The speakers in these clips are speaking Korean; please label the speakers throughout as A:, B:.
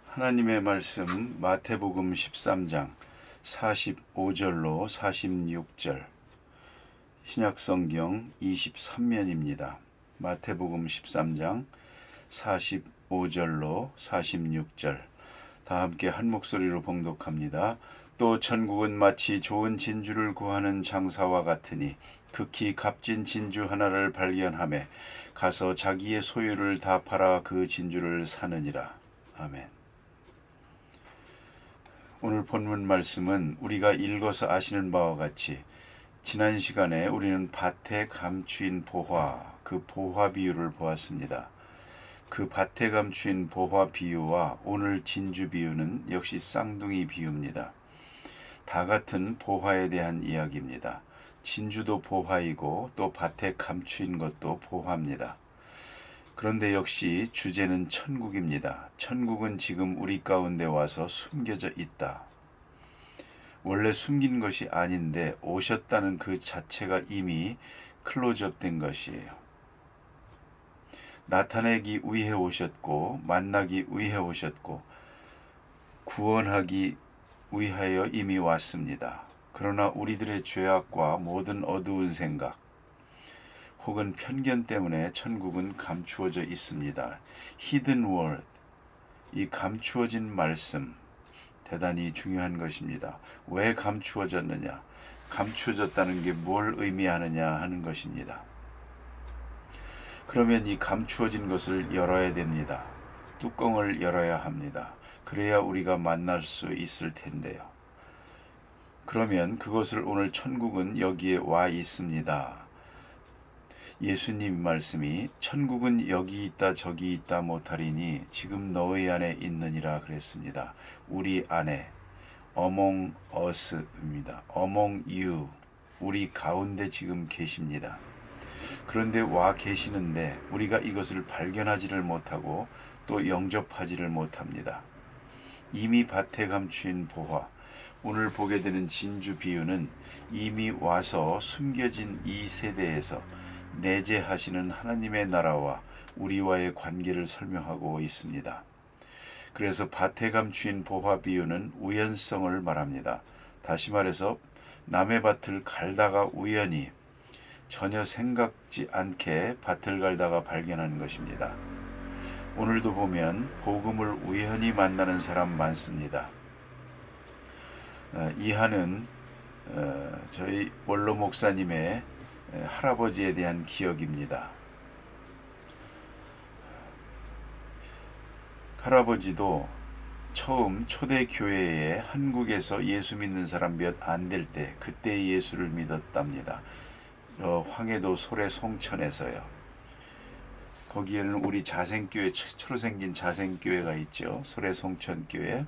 A: 하나님의 말씀 마태복음 13장 45절로 46절 신약성경 23면입니다. 마태복음 13장 45절로 46절 다 함께 한 목소리로 봉독합니다. 또 천국은 마치 좋은 진주를 구하는 장사와 같으니 극히 값진 진주 하나를 발견하매 가서 자기의 소유를 다 팔아 그 진주를 사느니라. 아멘. 오늘 본문 말씀은 우리가 읽어서 아시는 바와 같이 지난 시간에 우리는 밭에 감추인 보화, 그 보화 비유를 보았습니다. 그 밭에 감추인 보화 비유와 오늘 진주 비유는 역시 쌍둥이 비유입니다. 다 같은 보화에 대한 이야기입니다. 진주도 보화이고 또 밭에 감추인 것도 보화입니다. 그런데 역시 주제는 천국입니다. 천국은 지금 우리 가운데 와서 숨겨져 있다. 원래 숨긴 것이 아닌데 오셨다는 그 자체가 이미 클로즈업 된 것이에요. 나타내기 위해 오셨고 만나기 위해 오셨고 구원하기 위하여 이미 왔습니다. 그러나 우리들의 죄악과 모든 어두운 생각 혹은 편견 때문에 천국은 감추어져 있습니다. Hidden word, 이 감추어진 말씀 대단히 중요한 것입니다. 왜 감추어졌느냐? 감추어졌다는 게 뭘 의미하느냐 하는 것입니다. 그러면 이 감추어진 것을 열어야 됩니다. 뚜껑을 열어야 합니다. 그래야 우리가 만날 수 있을 텐데요. 그러면 그것을 오늘 천국은 여기에 와 있습니다. 예수님 말씀이 천국은 여기 있다 저기 있다 못하리니 지금 너희 안에 있느니라 그랬습니다. 우리 안에 among us입니다. among you, 우리 가운데 지금 계십니다. 그런데 와 계시는데 우리가 이것을 발견하지를 못하고 또 영접하지를 못합니다. 이미 밭에 감추인 보화, 오늘 보게 되는 진주 비유는 이미 와서 숨겨진 이 세대에서 내재하시는 하나님의 나라와 우리와의 관계를 설명하고 있습니다. 그래서 밭에 감추인 보화 비유는 우연성을 말합니다. 다시 말해서 남의 밭을 갈다가 우연히 전혀 생각지 않게 밭을 갈다가 발견한 것입니다. 오늘도 보면 복음을 우연히 만나는 사람 많습니다. 이하는 저희 원로 목사님의 할아버지에 대한 기억입니다. 할아버지도 처음 초대교회에 한국에서 예수 믿는 사람 몇 안 될 때 그때 예수를 믿었답니다. 황해도 소래 송천에서요. 거기에는 우리 자생교회, 최초로 생긴 자생교회가 있죠. 소래 송천교회.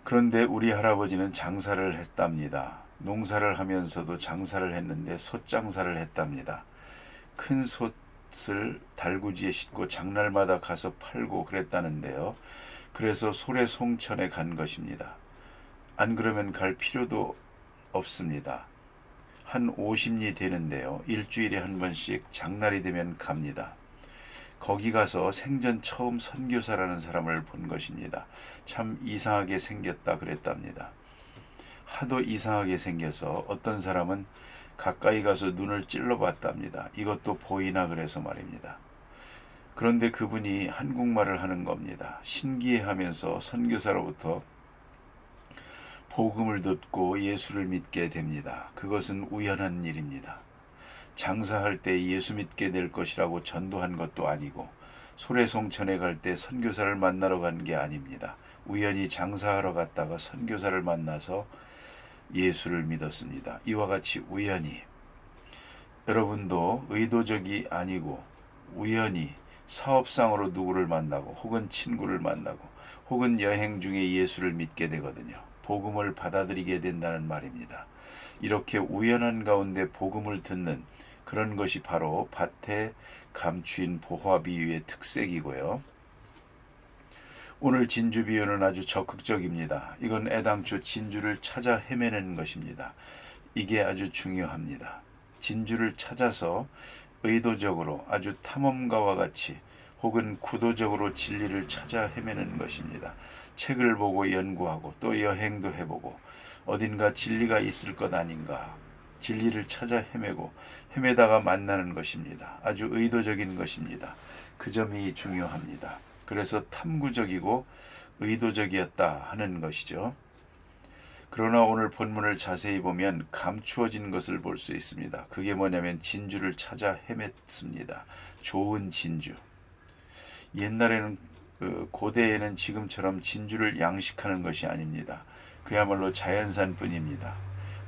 A: 그런데 우리 할아버지는 장사를 했답니다. 농사를 하면서도 장사를 했는데 솥장사를 했답니다. 큰 솥을 달구지에 싣고 장날마다 가서 팔고 그랬다는데요. 그래서 소래 송천에 간 것입니다. 안 그러면 갈 필요도 없습니다. 한 50리 되는데요. 일주일에 한 번씩 장날이 되면 갑니다. 거기 가서 생전 처음 선교사라는 사람을 본 것입니다. 참 이상하게 생겼다 그랬답니다. 하도 이상하게 생겨서 어떤 사람은 가까이 가서 눈을 찔러봤답니다. 이것도 보이나 그래서 말입니다. 그런데 그분이 한국말을 하는 겁니다. 신기해하면서 선교사로부터 복음을 듣고 예수를 믿게 됩니다. 그것은 우연한 일입니다. 장사할 때 예수 믿게 될 것이라고 전도한 것도 아니고 소래송천에 갈 때 선교사를 만나러 간 게 아닙니다. 우연히 장사하러 갔다가 선교사를 만나서 예수를 믿었습니다. 이와 같이 우연히, 여러분도 의도적이 아니고 우연히 사업상으로 누구를 만나고 혹은 친구를 만나고 혹은 여행 중에 예수를 믿게 되거든요. 복음을 받아들이게 된다는 말입니다. 이렇게 우연한 가운데 복음을 듣는 그런 것이 바로 밭에 감추인 보화 비유의 특색이고요. 오늘 진주 비유는 아주 적극적입니다. 이건 애당초 진주를 찾아 헤매는 것입니다. 이게 아주 중요합니다. 진주를 찾아서 의도적으로 아주 탐험가와 같이 혹은 구도적으로 진리를 찾아 헤매는 것입니다. 책을 보고 연구하고 또 여행도 해보고 어딘가 진리가 있을 것 아닌가. 진리를 찾아 헤매고 헤매다가 만나는 것입니다. 아주 의도적인 것입니다. 그 점이 중요합니다. 그래서 탐구적이고 의도적이었다 하는 것이죠. 그러나 오늘 본문을 자세히 보면 감추어진 것을 볼 수 있습니다. 그게 뭐냐면 진주를 찾아 헤맸습니다. 좋은 진주. 옛날에는 고대에는 지금처럼 진주를 양식하는 것이 아닙니다. 그야말로 자연산뿐입니다.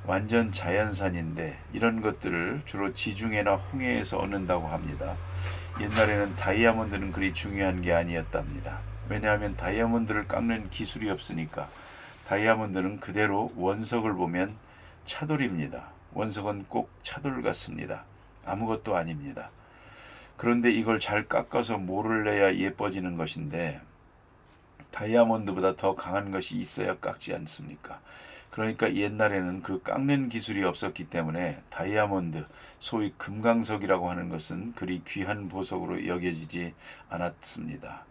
A: 완전 자연산인데 이런 것들을 주로 지중해나 홍해에서 얻는다고 합니다. 옛날에는 다이아몬드는 그리 중요한 게 아니었답니다. 왜냐하면 다이아몬드를 깎는 기술이 없으니까. 다이아몬드는 그대로 원석을 보면 차돌입니다. 원석은 꼭 차돌 같습니다. 아무것도 아닙니다. 그런데 이걸 잘 깎아서 모를 내야 예뻐지는 것인데 다이아몬드보다 더 강한 것이 있어야 깎지 않습니까? 그러니까 옛날에는 그 깎는 기술이 없었기 때문에 다이아몬드, 소위 금강석이라고 하는 것은 그리 귀한 보석으로 여겨지지 않았습니다.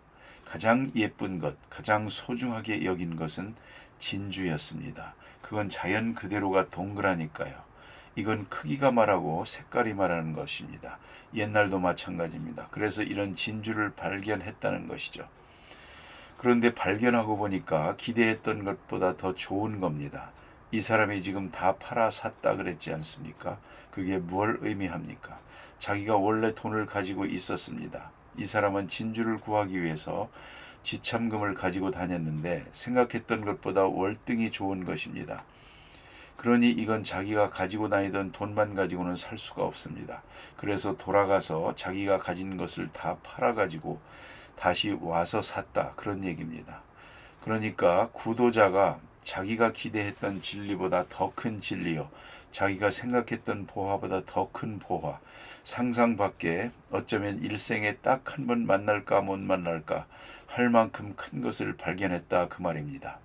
A: 가장 예쁜 것, 가장 소중하게 여긴 것은 진주였습니다. 그건 자연 그대로가 동그라니까요. 이건 크기가 말하고 색깔이 말하는 것입니다. 옛날도 마찬가지입니다. 그래서 이런 진주를 발견했다는 것이죠. 그런데 발견하고 보니까 기대했던 것보다 더 좋은 겁니다. 이 사람이 지금 다 팔아 샀다 그랬지 않습니까? 그게 뭘 의미합니까? 자기가 원래 돈을 가지고 있었습니다. 이 사람은 진주를 구하기 위해서 지참금을 가지고 다녔는데 생각했던 것보다 월등히 좋은 것입니다. 그러니 이건 자기가 가지고 다니던 돈만 가지고는 살 수가 없습니다. 그래서 돌아가서 자기가 가진 것을 다 팔아가지고 다시 와서 샀다. 그런 얘기입니다. 그러니까 구도자가 자기가 기대했던 진리보다 더 큰 진리요. 자기가 생각했던 보화보다 더 큰 보화. 상상 밖에 어쩌면 일생에 딱 한 번 만날까 못 만날까 할 만큼 큰 것을 발견했다. 그 말입니다.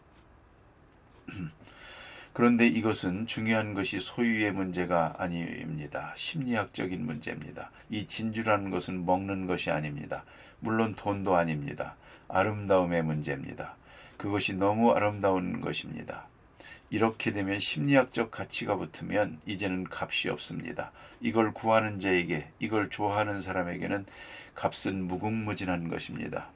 A: 그런데 이것은 중요한 것이 소유의 문제가 아닙니다. 심리학적인 문제입니다. 이 진주라는 것은 먹는 것이 아닙니다. 물론 돈도 아닙니다. 아름다움의 문제입니다. 그것이 너무 아름다운 것입니다. 이렇게 되면 심리학적 가치가 붙으면 이제는 값이 없습니다. 이걸 구하는 자에게, 이걸 좋아하는 사람에게는 값은 무궁무진한 것입니다.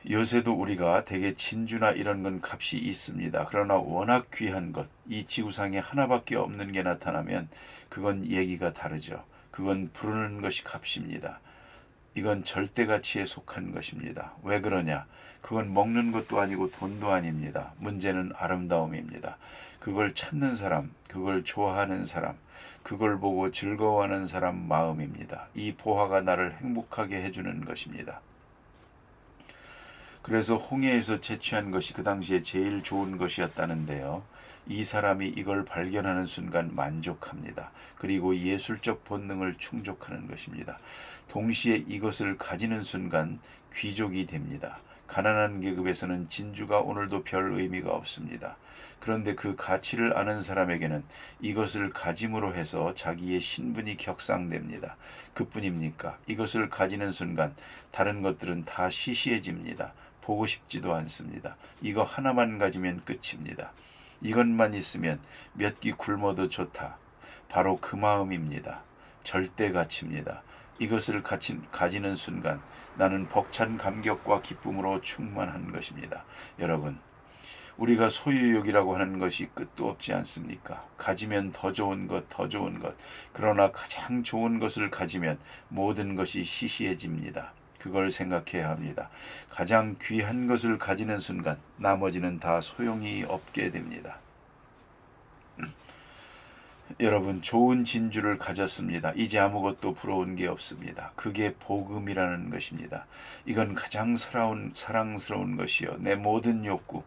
A: 요새도 우리가 대개 진주나 이런 건 값이 있습니다. 그러나 워낙 귀한 것, 이 지구상에 하나밖에 없는 게 나타나면 그건 얘기가 다르죠. 그건 부르는 것이 값입니다. 이건 절대가치에 속한 것입니다. 왜 그러냐? 그건 먹는 것도 아니고 돈도 아닙니다. 문제는 아름다움입니다. 그걸 찾는 사람, 그걸 좋아하는 사람, 그걸 보고 즐거워하는 사람 마음입니다. 이 보화가 나를 행복하게 해주는 것입니다. 그래서 홍해에서 채취한 것이 그 당시에 제일 좋은 것이었다는데요. 이 사람이 이걸 발견하는 순간 만족합니다. 그리고 예술적 본능을 충족하는 것입니다. 동시에 이것을 가지는 순간 귀족이 됩니다. 가난한 계급에서는 진주가 오늘도 별 의미가 없습니다. 그런데 그 가치를 아는 사람에게는 이것을 가짐으로 해서 자기의 신분이 격상됩니다. 그뿐입니까? 이것을 가지는 순간 다른 것들은 다 시시해집니다. 보고 싶지도 않습니다. 이거 하나만 가지면 끝입니다. 이것만 있으면 몇 끼 굶어도 좋다. 바로 그 마음입니다. 절대 가치입니다. 이것을 가지는 순간 나는 벅찬 감격과 기쁨으로 충만한 것입니다. 여러분, 우리가 소유욕이라고 하는 것이 끝도 없지 않습니까? 가지면 더 좋은 것, 더 좋은 것. 그러나 가장 좋은 것을 가지면 모든 것이 시시해집니다. 그걸 생각해야 합니다. 가장 귀한 것을 가지는 순간 나머지는 다 소용이 없게 됩니다. 여러분, 좋은 진주를 가졌습니다. 이제 아무것도 부러운 게 없습니다. 그게 복음이라는 것입니다. 이건 가장 사랑스러운 것이요. 내 모든 욕구,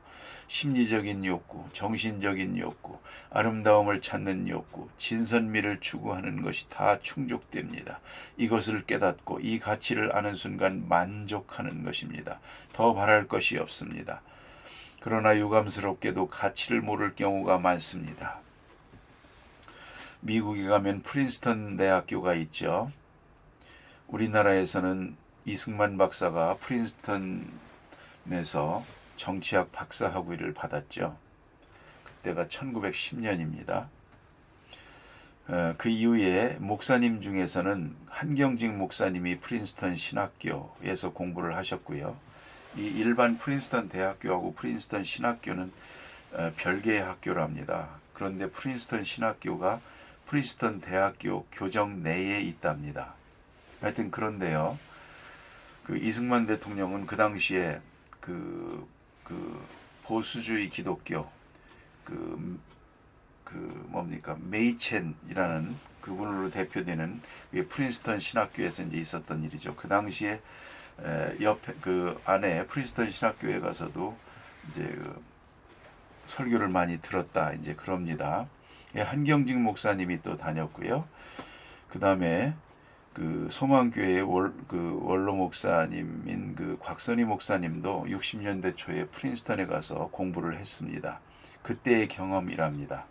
A: 심리적인 욕구, 정신적인 욕구, 아름다움을 찾는 욕구, 진선미를 추구하는 것이 다 충족됩니다. 이것을 깨닫고 이 가치를 아는 순간 만족하는 것입니다. 더 바랄 것이 없습니다. 그러나 유감스럽게도 가치를 모를 경우가 많습니다. 미국에 가면 프린스턴 대학교가 있죠. 우리나라에서는 이승만 박사가 프린스턴에서 정치학 박사 학위를 받았죠. 그때가 1910년입니다. 그 이후에 목사님 중에서는 한경직 목사님이 프린스턴 신학교에서 공부를 하셨고요. 이 일반 프린스턴 대학교하고 프린스턴 신학교는 별개의 학교랍니다. 그런데 프린스턴 신학교가 프린스턴 대학교 교정 내에 있답니다. 하여튼 그런데요. 그 이승만 대통령은 그 당시에 그 보수주의 기독교 뭡니까 메이첸이라는 그분으로 대표되는 프린스턴 신학교에서 이제 있었던 일이죠. 그 당시에 옆에 그 안에 프린스턴 신학교에 가서도 이제 설교를 많이 들었다 이제 그럽니다. 한경직 목사님이 또 다녔고요. 그 다음에 그 소망교회의 원로 목사님인 그 곽선희 목사님도 60년대 초에 프린스턴에 가서 공부를 했습니다. 그때의 경험이랍니다.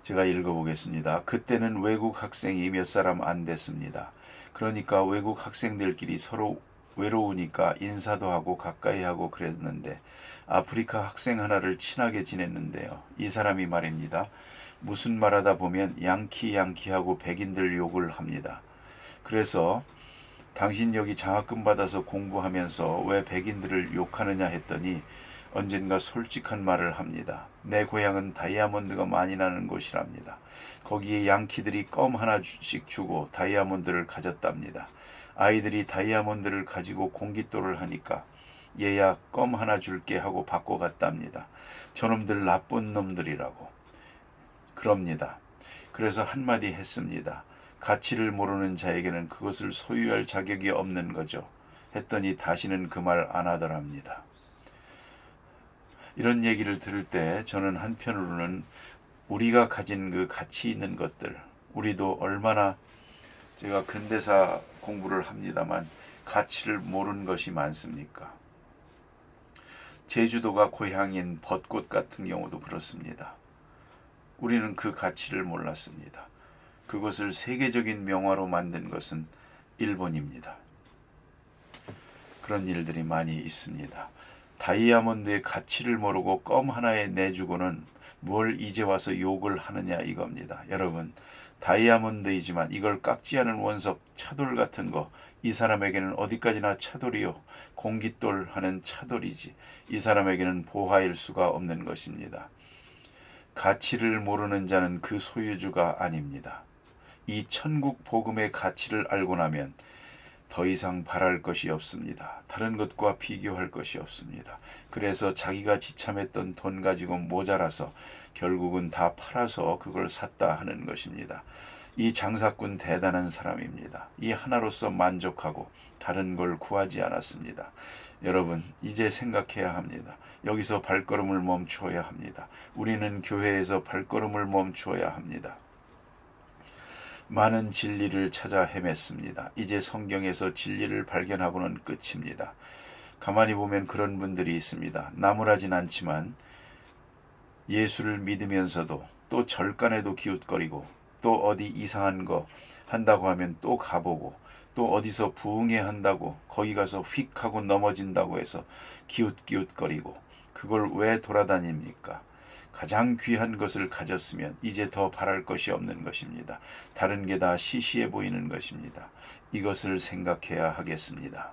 A: 제가 읽어보겠습니다. 그때는 외국 학생이 몇 사람 안 됐습니다. 그러니까 외국 학생들끼리 서로 외로우니까 인사도 하고 가까이 하고 그랬는데 아프리카 학생 하나를 친하게 지냈는데요. 이 사람이 말입니다. 무슨 말하다 보면 양키하고 백인들 욕을 합니다. 그래서 당신 여기 장학금 받아서 공부하면서 왜 백인들을 욕하느냐 했더니 언젠가 솔직한 말을 합니다. 내 고향은 다이아몬드가 많이 나는 곳이랍니다. 거기에 양키들이 껌 하나씩 주고 다이아몬드를 가졌답니다. 아이들이 다이아몬드를 가지고 공깃돌을 하니까 얘야 껌 하나 줄게 하고 바꿔갔답니다. 저놈들 나쁜 놈들이라고. 그럽니다. 그래서 한마디 했습니다. 가치를 모르는 자에게는 그것을 소유할 자격이 없는 거죠. 했더니 다시는 그 말 안 하더랍니다. 이런 얘기를 들을 때 저는 한편으로는 우리가 가진 그 가치 있는 것들, 우리도 얼마나 제가 근대사 공부를 합니다만 가치를 모르는 것이 많습니까? 제주도가 고향인 벚꽃 같은 경우도 그렇습니다. 우리는 그 가치를 몰랐습니다. 그것을 세계적인 명화로 만든 것은 일본입니다. 그런 일들이 많이 있습니다. 다이아몬드의 가치를 모르고 껌 하나에 내주고는 뭘 이제 와서 욕을 하느냐 이겁니다. 여러분, 다이아몬드이지만 이걸 깎지 않은 원석 차돌 같은 거, 이 사람에게는 어디까지나 차돌이요. 공깃돌 하는 차돌이지. 이 사람에게는 보화일 수가 없는 것입니다. 가치를 모르는 자는 그 소유주가 아닙니다. 이 천국 복음의 가치를 알고 나면 더 이상 바랄 것이 없습니다. 다른 것과 비교할 것이 없습니다. 그래서 자기가 지참했던 돈 가지고 모자라서 결국은 다 팔아서 그걸 샀다 하는 것입니다. 이 장사꾼 대단한 사람입니다. 이 하나로서 만족하고 다른 걸 구하지 않았습니다. 여러분, 이제 생각해야 합니다. 여기서 발걸음을 멈추어야 합니다. 우리는 교회에서 발걸음을 멈추어야 합니다. 많은 진리를 찾아 헤맸습니다. 이제 성경에서 진리를 발견하고는 끝입니다. 가만히 보면 그런 분들이 있습니다. 나무라진 않지만 예수를 믿으면서도 또 절간에도 기웃거리고 또 어디 이상한 거 한다고 하면 또 가보고 또 어디서 부흥회 한다고 거기 가서 휙 하고 넘어진다고 해서 기웃기웃거리고 그걸 왜 돌아다닙니까? 가장 귀한 것을 가졌으면 이제 더 바랄 것이 없는 것입니다. 다른 게 다 시시해 보이는 것입니다. 이것을 생각해야 하겠습니다.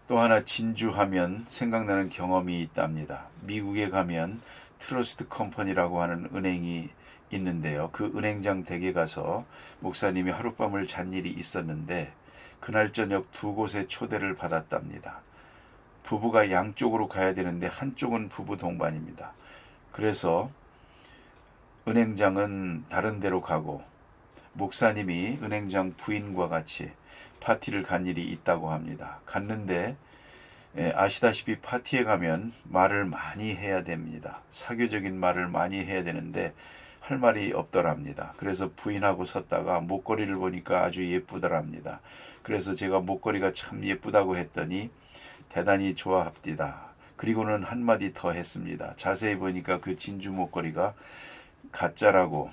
A: 또 하나 진주하면 생각나는 경험이 있답니다. 미국에 가면 트러스트 컴퍼니라고 하는 은행이 있는데요. 그 은행장 댁에 가서 목사님이 하룻밤을 잔 일이 있었는데 그날 저녁 두 곳에 초대를 받았답니다. 부부가 양쪽으로 가야 되는데 한쪽은 부부 동반입니다. 그래서 은행장은 다른 데로 가고 목사님이 은행장 부인과 같이 파티를 간 일이 있다고 합니다. 갔는데 아시다시피 파티에 가면 말을 많이 해야 됩니다. 사교적인 말을 많이 해야 되는데 할 말이 없더랍니다. 그래서 부인하고 섰다가 목걸이를 보니까 아주 예쁘더랍니다. 그래서 제가 목걸이가 참 예쁘다고 했더니 대단히 좋아합디다. 그리고는 한마디 더 했습니다. 자세히 보니까 그 진주 목걸이가 가짜라고.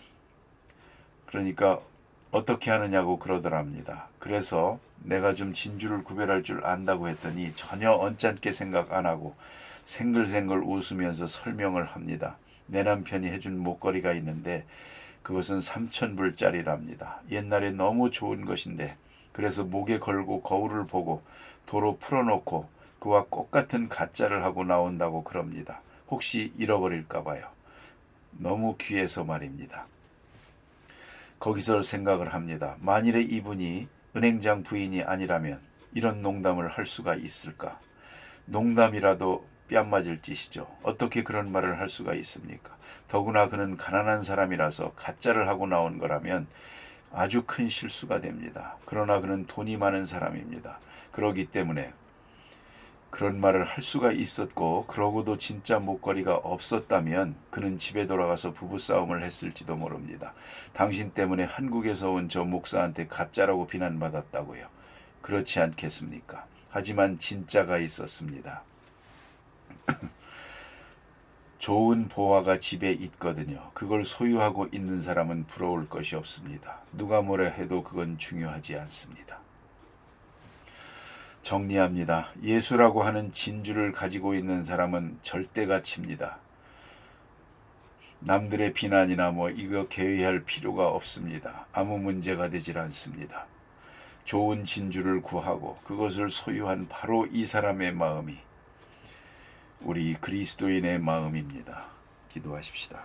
A: 그러니까 어떻게 하느냐고 그러더랍니다. 그래서 내가 좀 진주를 구별할 줄 안다고 했더니 전혀 언짢게 생각 안 하고 생글생글 웃으면서 설명을 합니다. 내 남편이 해준 목걸이가 있는데 그것은 3,000불짜리랍니다. 옛날에 너무 좋은 것인데 그래서 목에 걸고 거울을 보고 도로 풀어놓고 그와 똑같은 가짜를 하고 나온다고 그럽니다. 혹시 잃어버릴까 봐요. 너무 귀해서 말입니다. 거기서 생각을 합니다. 만일에 이분이 은행장 부인이 아니라면 이런 농담을 할 수가 있을까? 농담이라도 뺨 맞을 짓이죠. 어떻게 그런 말을 할 수가 있습니까? 더구나 그는 가난한 사람이라서 가짜를 하고 나온 거라면 아주 큰 실수가 됩니다. 그러나 그는 돈이 많은 사람입니다. 그러기 때문에 그런 말을 할 수가 있었고 그러고도 진짜 목걸이가 없었다면 그는 집에 돌아가서 부부싸움을 했을지도 모릅니다. 당신 때문에 한국에서 온 저 목사한테 가짜라고 비난받았다고요. 그렇지 않겠습니까? 하지만 진짜가 있었습니다. 좋은 보화가 집에 있거든요. 그걸 소유하고 있는 사람은 부러울 것이 없습니다. 누가 뭐라 해도 그건 중요하지 않습니다. 정리합니다. 예수라고 하는 진주를 가지고 있는 사람은 절대가치입니다. 남들의 비난이나 이거 개의할 필요가 없습니다. 아무 문제가 되질 않습니다. 좋은 진주를 구하고 그것을 소유한 바로 이 사람의 마음이 우리 그리스도인의 마음입니다. 기도하십시다.